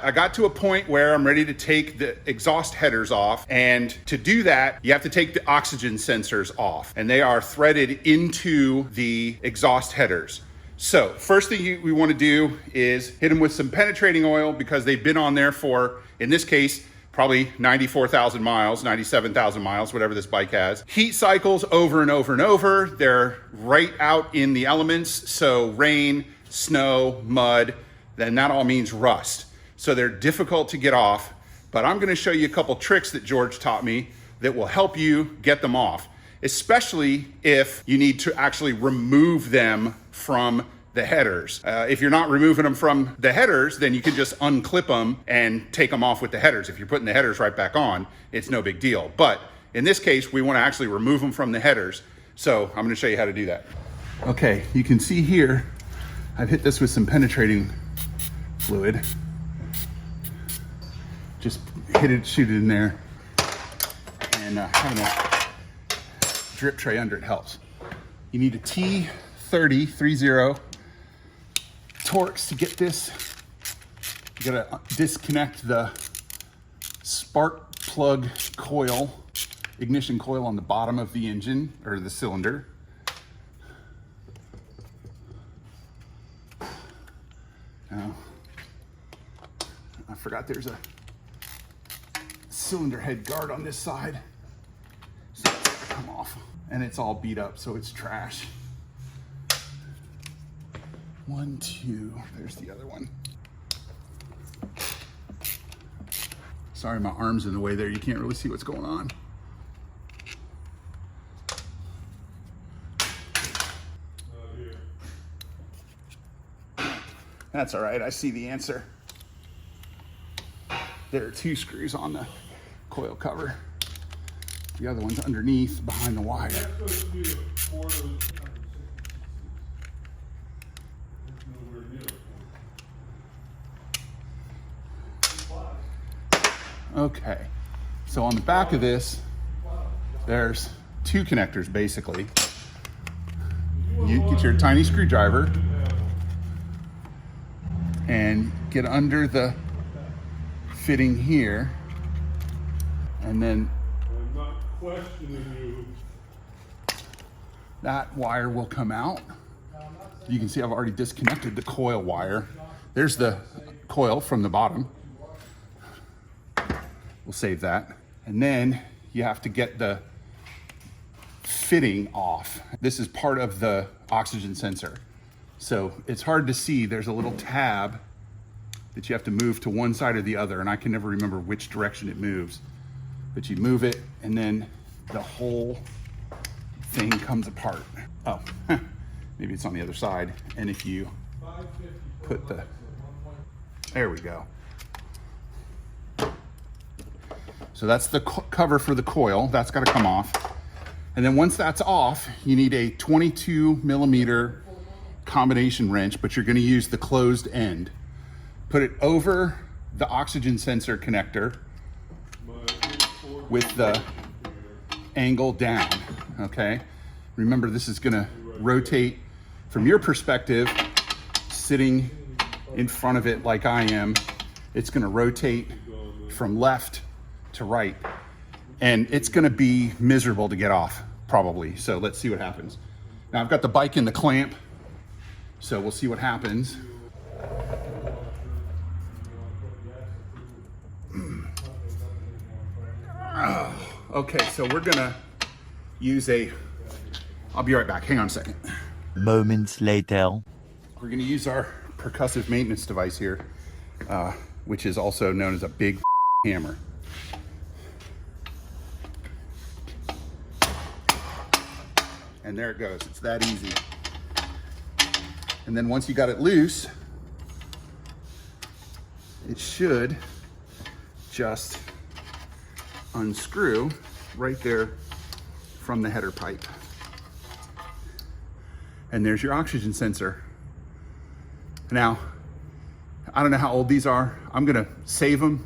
I got to a point where I'm ready to take the exhaust headers off, and to do that, you have to take the oxygen sensors off, and they are threaded into the exhaust headers. So first thing we want to do is hit them with some penetrating oil, because they've been on there for, in this case, probably 94,000 miles, 97,000 miles, whatever this bike has. Heat cycles over and over and over. They're right out in the elements, so rain, snow, mud, then that all means rust. So they're difficult to get off, but I'm gonna show you a couple tricks that George taught me that will help you get them off, especially if you need to actually remove them from the headers. If you're not removing them from the headers, then you can just unclip them and take them off with the headers. If you're putting the headers right back on, it's no big deal. But in this case, we wanna actually remove them from the headers. So I'm gonna show you how to do that. Okay, you can see here, I've hit this with some penetrating fluid. Just hit it, shoot it in there, and having a drip tray under it helps. You need a T30 torx to get this. You gotta disconnect the spark plug coil, ignition coil on the bottom of the engine or the cylinder. Now, I forgot there's a cylinder head guard on this side, so it's gonna come off, and it's all beat up, so it's trash. 1, 2, there's the other one. Sorry, my arm's in the way there. You can't really see what's going on. That's all right, I see the answer. There are 2 screws on the coil cover. The other one's underneath, behind the wire. Okay, so on the back of this, there's 2 connectors basically. You get your tiny screwdriver and get under the fitting here, and then I'm not questioning you. That wire will come out. You can see I've already disconnected the coil wire. There's the coil from the bottom. We'll save that. And then you have to get the fitting off. This is part of the oxygen sensor. So it's hard to see. There's a little tab that you have to move to one side or the other, and I can never remember which direction it moves. But you move it, and then the whole thing comes apart. Oh, maybe it's on the other side. And if you put the, there we go. So that's the cover for the coil. That's got to come off. And then once that's off, you need a 22 millimeter combination wrench, but you're going to use the closed end. Put it over the oxygen sensor connector with the angle down, okay? Remember, this is going to rotate from your perspective, sitting in front of it like I am. It's going to rotate from left to right, and it's going to be miserable to get off, probably. So let's see what happens. Now I've got the bike in the clamp, so we'll see what happens. Okay, so we're gonna use I'll be right back, hang on a second. Moments later. We're gonna use our percussive maintenance device here, which is also known as a big hammer. And there it goes, it's that easy. And then once you got it loose, it should just unscrew right there from the header pipe. And there's your oxygen sensor. Now, I don't know how old these are. I'm gonna save them